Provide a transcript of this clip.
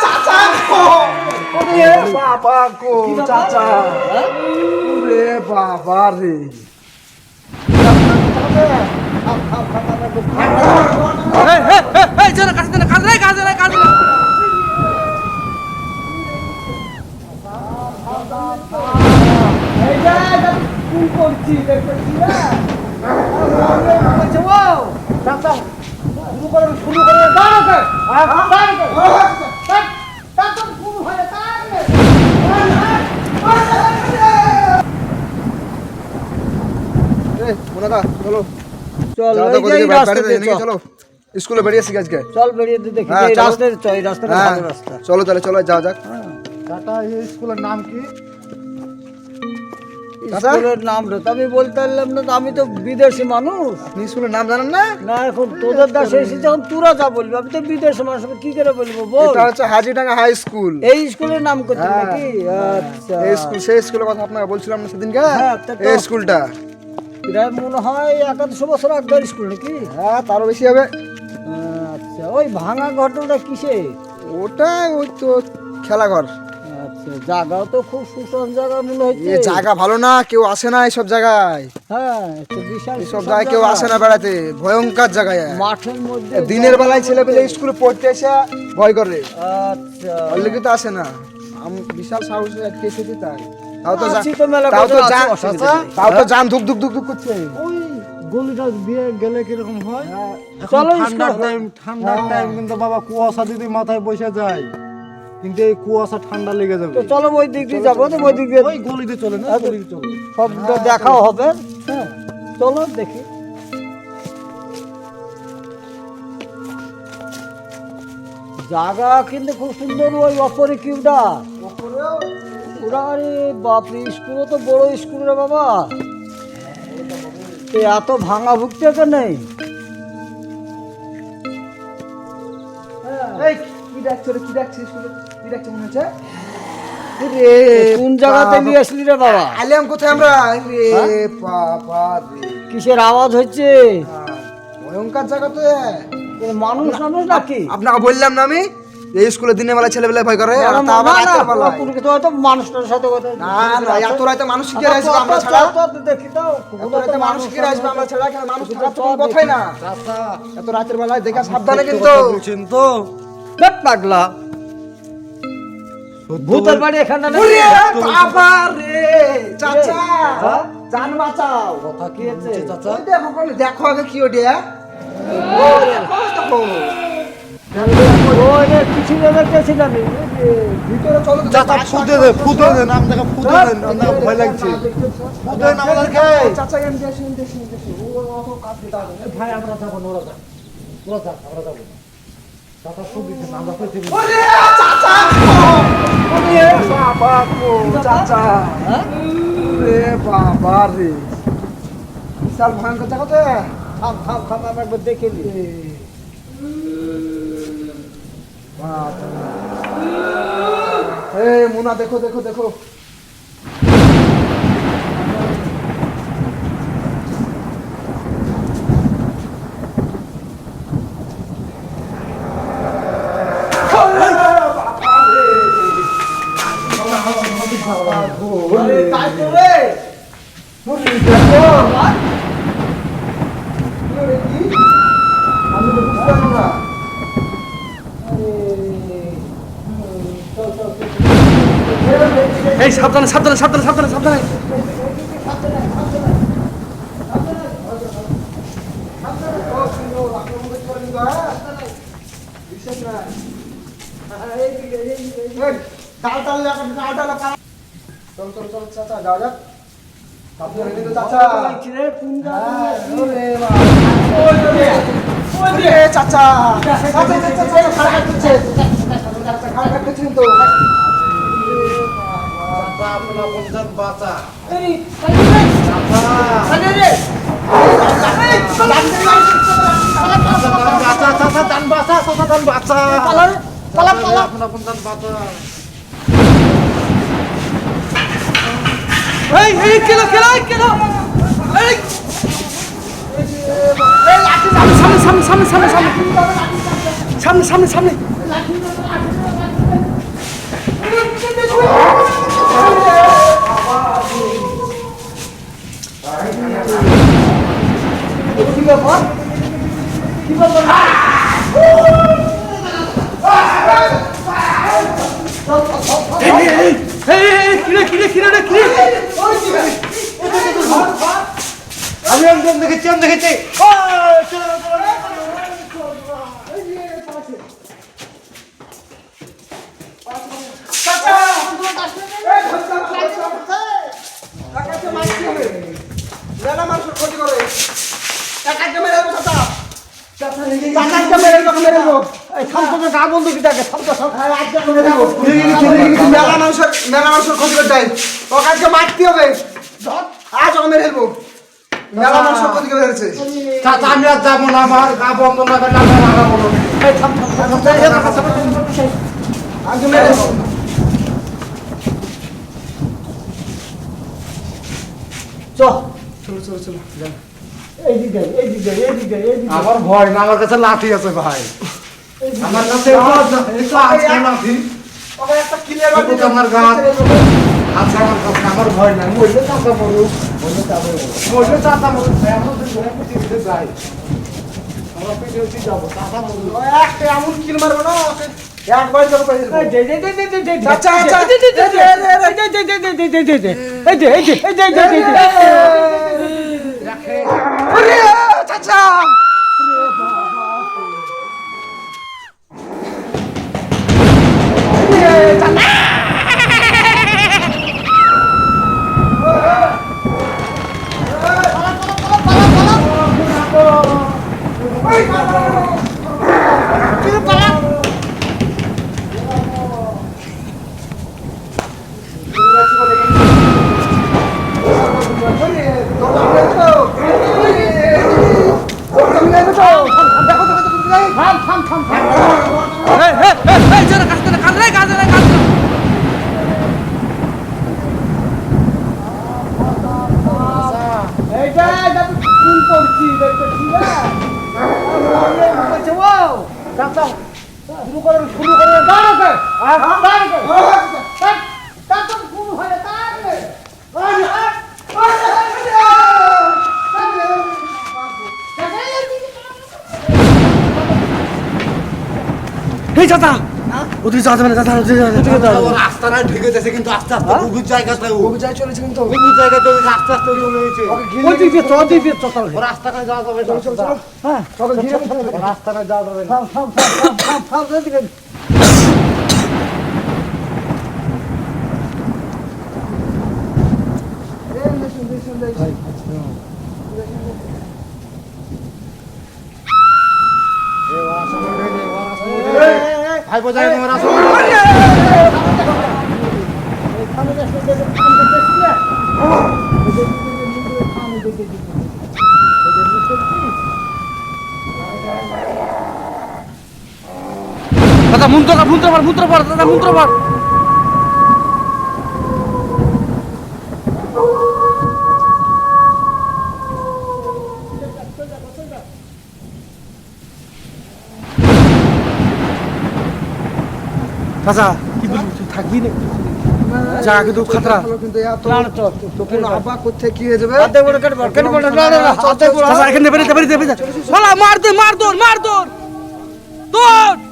চাচা ওরে বাবা গো চাচা ওরে বাবা রে চলো স্কুলে বেরিয়েছি আজকে চল বেরিয়ে দেখি রাস্তাটা ভালো রাস্তা। চলো তাহলে চলো যাওয়া যাক। টাটা এই স্কুলের নাম কি? স্কুলের নাম রে আমি বলতে পারলাম না তো, আমি তো বিদেশি মানুষ। আপনি স্কুলের নাম জানেন না? না এখন তোদের দেশে এসেছি, যখন তোরা যা বলবি আমি তো বিদেশি মানুষ, আমি কি করে বলবো বল। এটা হচ্ছে হাজিডাঙ্গা হাই স্কুল। এই স্কুলের নাম করতে নাকি? আচ্ছা এই স্কুল সেই স্কুলের কথা আপনাকে বলছিলাম না সেদিনকে। হ্যাঁ, তা তো- এই স্কুলটা প্রায় মনে হয় 100 বছর আগের স্কুল নাকি? হ্যাঁ তারও বেশি হবে। আচ্ছা ওই ভাঙা ঘটনাটা কিসে? ওটা ওই তো খেলাঘর। আচ্ছা জায়গাও তো খুব সুন্দর জায়গা মনে হচ্ছে। এই জায়গা ভালো না, কেউ আসে না এইসব জায়গায়। হ্যাঁ তো বিশাল এইসব জায়গায় কেউ আসে না বেড়াতে, ভয়ঙ্কর জায়গায়। মাঠের মধ্যে দিনের বেলায় ছেলে পেলে স্কুলে পড়তে এসে ভয় করে, আচ্ছা অল্লেগে তো আসে না। বিশাল সাহসে আজকে এসেছি তাই। তাও তো আছি তো মেলা তাও তো কথা, জান অসুবিধা নেই। তাও তো জান ধুক ধুক ধুক ধুক করছে। ওই গলিটা দিয়ে গেলে কিরকম হয়? চলো ঠান্ডার স্কুলে। টাইম, ঠান্ডার টাইম কিন্তু বাবা কুয়াশা যদি মাথায় বসে যায়, কিন্তু এই কুয়াশা ঠান্ডা লেগে যাবে। তো চলো ওই দিক দিয়ে যাবো, তো ওই দিক দিয়ে ওই গলিতে চলে না, গলিতে চলে। সব দেখাও হবে। হ্যাঁ চলো দেখি। জায়গা কিন্তু খুব সুন্দর। ওই অপরে কিউটা ওরা, আরে বাপরে স্কুলও তো বড় স্কুল রে বাবা। তো এত ভাঙা ভুগতে কেন নেই? এই কি ডাকছো রে, কি ডাকছিস স্কুলে? কি ডাকছো মনে হচ্ছে? কোন জায়গাতে নিয়ে আসলি রে বাবা? আইলাম কোথায় আমরা? রে বাবা রে, কিসের আওয়াজ হচ্ছে? ভয়ঙ্কর জায়গা তো। এ মানুষ মানুষ নাকি? আপনাকে বললাম না আমি, এই স্কুলে দিনের বেলা ছেলেবেলা ভয় করে, আর তা আবার রাতের বেলায়। মানুষটার সাথে কথা না না, এত রাতে মানুষ কি আসবে আমরা ছাড়া? দেখি তো এত রাতে মানুষ কি আসবে আমরা ছাড়া? কেন মানুষ ছাড়া তো কোনো কথাই না। চাচা এত রাতের বেলায় দেখা সাবধানে কিন্তু। বলছেন তো? পাগলা ভূতের বাড়ি এখানে নাকি? ওরে বাবা রে চাচা, হ্যাঁ? জান বাঁচাও। কথা কি হচ্ছে চাচা? ওই দেখো কোন, দেখো আগে কি ওটা। ওই দেখো, দেখো। ওই রে, কিছু দেখতেছি না আমি। ভিতরে চলো তো। চাচা ফুটে দে, ফুটে দেন, আপনাকে ফুটে দেন, আপনাকে ভয় লাগছে। ফুটে দেন আমাদেরকে। চাচা এমনি আসি, এমনি আসি, এমনি আসি। ও অত কাজ দিতে হবে না। ভাই আমরা যাবো না, ওরা যাক, ওরা যাক, আমরা যাবো না। চাচা ফুটে দেন, আমরা পেতে দিই। ওরে চাচা, ওরে বাবা গো চাচা, হ্যাঁ? ওরে বাবা রে, বিশাল ভয়ঙ্কর জায়গা তো। থাম থাম থাম, আমি একবার দেখে নি। এই মুনা দেখো দেখো দেখো। আরে তাই তো রে। আমি তো বুঝতে পারবো না। এই সাবধানে সাবধানে সাবধানে সাবধানে সাবধানে। চল চল চল চাচা, যাও যাক। আপনার কিন্তু চাচা। লাগছে রে, কোন জায়গাতে নিয়ে আসলি? ওরে বাবা। ওরে চাচা। চাচা চাচা চাচা খারাপ করছে। চাচা খারাপ করছে কিন্তু। চাচা আপনার বন্ধন বাঁচা। এই, রে। বাঁচা চাচা, দান বাঁচা চাচা, দান বাঁচা। পালা রে, পালা পালা। আপনার বন্ধন বাঁচা। এই কেলো কেলো কেলো। এই সামনে সামনে সামনে সামনে সামনে সামনে সামনে সামনে সামনে কি ব্যাপার কি ব্যাপার আমি একদম দেখেছি আমি দেখেছি মেলা মানুষের ক্ষতি করে টাকাকে মেরে দেবো চাচা টাকাকে মেরে দেবো মেরে দেবো গা বন্ধু কি থাকে মেলা মানুষের ক্ষতি করতে হয় ওকে আজকে মারতে হবে আজ ওকে মেরে দেবো মেলা মানুষের ক্ষতি করে ফেলেছে চাচা আমি আর যাবো না আমার গা বন্ধ না করলে আমি লাগাবো না আজকে মেরে দেবো চলো এইদিকে এইদিকে এইদিকে এইদিকে আমার ভয় না আমার কাছে লাঠি আছে ভাই আমার কাছে লাঠি ওকে একটা ক্লিয়ার কিন্তু আমার গা আচ্ছা আমার কাছে আমার ভয় নাই মরলে চাচা মরু মরলে চাচা মরু এমন পৃথিবীতে যাই আমরা পৃথিবীতে যাবো চাচা মরু একটা এমন কিল মারবো না ওকে একবার জল করে দেবো চাচা রাস্তাটা ঢেকে যাচ্ছে কিন্তু আস্তে আস্তে গুগুর জায়গাটা যাই চলেছে কিন্তু গুগুর জায়গাটা আস্তে আস্তে চলে গেছে রাস্তাটা যাওয়া যাবে রাস্তাটা যাওয়া যাবে ভাই বোঝাই তোমার দাদা মন্ত্র পড় দাদা মন্ত্র পড় চাচা কি বলবি তুই থাকবি না যা কিন্তু খাতরা কিন্তু তোকে আব্বা কোথায় কি হয়ে যাবে চাচা এখানে বেরিয়ে মার দৌড় দৌড়